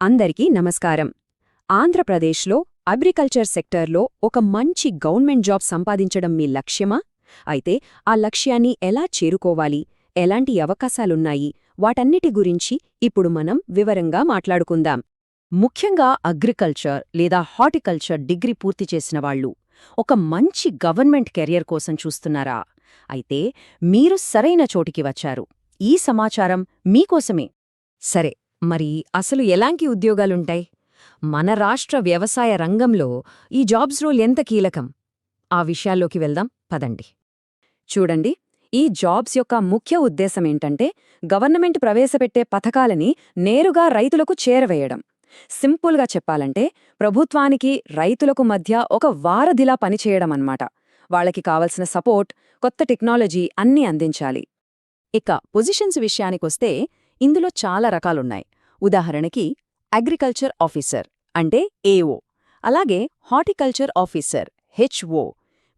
అందరికీ నమస్కారం. ఆంధ్రప్రదేశ్లో అగ్రికల్చర్ సెక్టర్లో ఒక మంచి గవర్నమెంట్ జాబ్ సంపాదించడం మీ లక్ష్యమా? అయితే ఆ లక్ష్యాన్ని ఎలా చేరుకోవాలి, ఎలాంటి అవకాశాలున్నాయి, వాటన్నిటి గురించి ఇప్పుడు మనం వివరంగా మాట్లాడుకుందాం. ముఖ్యంగా అగ్రికల్చర్ లేదా హార్టికల్చర్ డిగ్రీ పూర్తి చేసిన వాళ్ళు ఒక మంచి గవర్నమెంట్ కెరియర్ కోసం చూస్తున్నారా? అయితే మీరు సరైన చోటికి వచ్చారు. ఈ సమాచారం మీకోసమే. సరే, మరి అసలు ఎలాంటి ఉద్యోగాలుంటాయి? మన రాష్ట్ర వ్యవసాయ రంగంలో ఈ జాబ్స్ రోల్ ఎంత కీలకం? ఆ విషయాల్లోకి వెళ్దాం పదండి. చూడండి, ఈ జాబ్స్ యొక్క ముఖ్య ఉద్దేశమేంటంటే గవర్నమెంట్ ప్రవేశపెట్టే పథకాలని నేరుగా రైతులకు చేరవేయడం. సింపుల్గా చెప్పాలంటే ప్రభుత్వానికి రైతులకు మధ్య ఒక వారధిలా పనిచేయడమన్నమాట. వాళ్ళకి కావలసిన సపోర్ట్, కొత్త టెక్నాలజీ అన్నీ అందించాలి. ఇక పొజిషన్స్ విషయానికొస్తే ఇందులో చాలా రకాలున్నాయి. ఉదాహరణకి అగ్రికల్చర్ ఆఫీసర్ అంటే ఏఓ, అలాగే హార్టికల్చర్ ఆఫీసర్ హెచ్ఓ,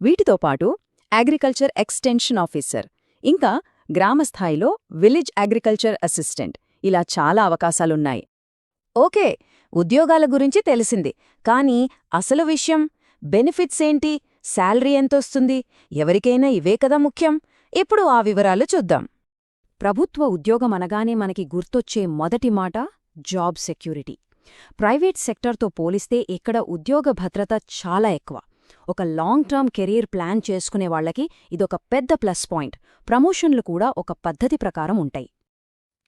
వీటితో పాటు అగ్రికల్చర్ ఎక్స్టెన్షన్ ఆఫీసర్, ఇంకా గ్రామస్థాయిలో విలేజ్ అగ్రికల్చర్ అసిస్టెంట్, ఇలా చాలా అవకాశాలున్నాయి. ఓకే, ఉద్యోగాల గురించి తెలిసింది. కానీ అసలు విషయం, బెనిఫిట్స్ ఏంటి, శాలరీ ఎంతొస్తుంది, ఎవరికైనా ఇవే కదా ముఖ్యం. ఇప్పుడు ఆ వివరాలు చూద్దాం. ప్రభుత్వ ఉద్యోగమనగానే మనకి గుర్తొచ్చే మొదటి మాట జాబ్ సెక్యూరిటీ. ప్రైవేట్ సెక్టర్తో పోలిస్తే ఇక్కడ ఉద్యోగ భద్రత చాలా ఎక్కువ. ఒక లాంగ్ టర్మ్ కెరీర్ ప్లాన్ చేసుకునే వాళ్లకి ఇదొక పెద్ద ప్లస్ పాయింట్. ప్రమోషన్లు కూడా ఒక పద్ధతి ప్రకారం ఉంటాయి.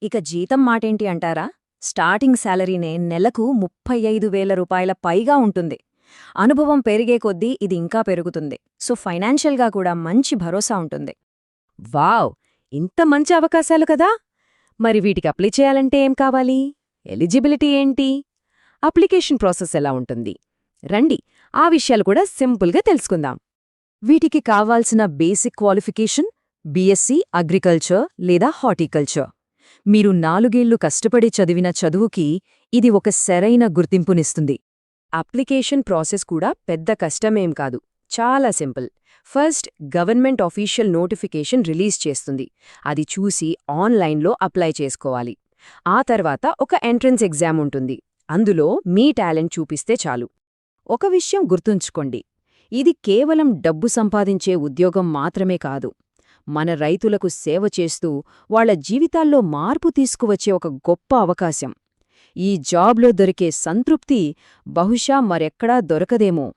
ఇక జీతం మాటేంటి అంటారా? స్టార్టింగ్ శాలరీనే నెలకు 35,000 రూపాయల పైగా ఉంటుంది. అనుభవం పెరిగే కొద్దీ ఇది ఇంకా పెరుగుతుంది. సో ఫైనాన్షియల్గా కూడా మంచి భరోసా ఉంటుంది. వావ్, ఇంత మంచి అవకాశాలు కదా! మరి వీటికి అప్లై చేయాలంటే ఏం కావాలి? ఎలిజిబిలిటీ ఏంటి? అప్లికేషన్ ప్రాసెస్ ఎలా ఉంటుంది? రండి, ఆ విషయాలు కూడా సింపుల్గా తెలుసుకుందాం. వీటికి కావాల్సిన బేసిక్ క్వాలిఫికేషన్ బీఎస్సీ అగ్రికల్చర్ లేదా హార్టికల్చర్. మీరు 4 ఏళ్లు కష్టపడి చదివిన చదువుకి ఇది ఒక సరైన గుర్తింపునిస్తుంది. అప్లికేషన్ ప్రాసెస్ కూడా పెద్ద కష్టమేం కాదు, చాలా simple. First government official notification release చేస్తుంది. అది చూసి ఆన్లైన్లో అప్లై చేసుకోవాలి. ఆ తర్వాత ఒక ఎంట్రన్స్ ఎగ్జామ్ ఉంటుంది. అందులో మీ టాలెంట్ చూపిస్తే చాలు. ఒక విషయం గుర్తుంచుకోండి, ఇది కేవలం డబ్బు సంపాదించే ఉద్యోగం మాత్రమే కాదు. మన రైతులకు సేవ చేస్తూ వాళ్ల జీవితాల్లో మార్పు తీసుకువచ్చే ఒక గొప్ప అవకాశం. ఈ జాబ్లో దొరికే సంతృప్తి బహుశా మరెక్కడా దొరకదేమో.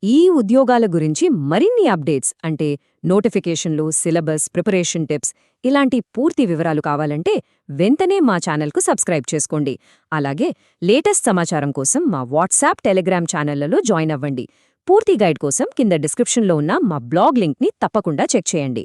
ఈ ఉద్యోగాల గురించి మరిన్ని అప్డేట్స్ అంటే నోటిఫికేషన్లు, సిలబస్, ప్రిపరేషన్ టిప్స్, ఇలాంటి పూర్తి వివరాలు కావాలంటే వెంటనే మా ఛానల్కు సబ్స్క్రైబ్ చేసుకోండి. అలాగే లేటెస్ట్ సమాచారం కోసం మా వాట్సాప్, టెలిగ్రామ్ ఛానళ్లలో జాయిన్ అవ్వండి. పూర్తి గైడ్ కోసం కింద డిస్క్రిప్షన్లో ఉన్న మా బ్లాగ్ లింక్ని తప్పకుండా చెక్ చేయండి.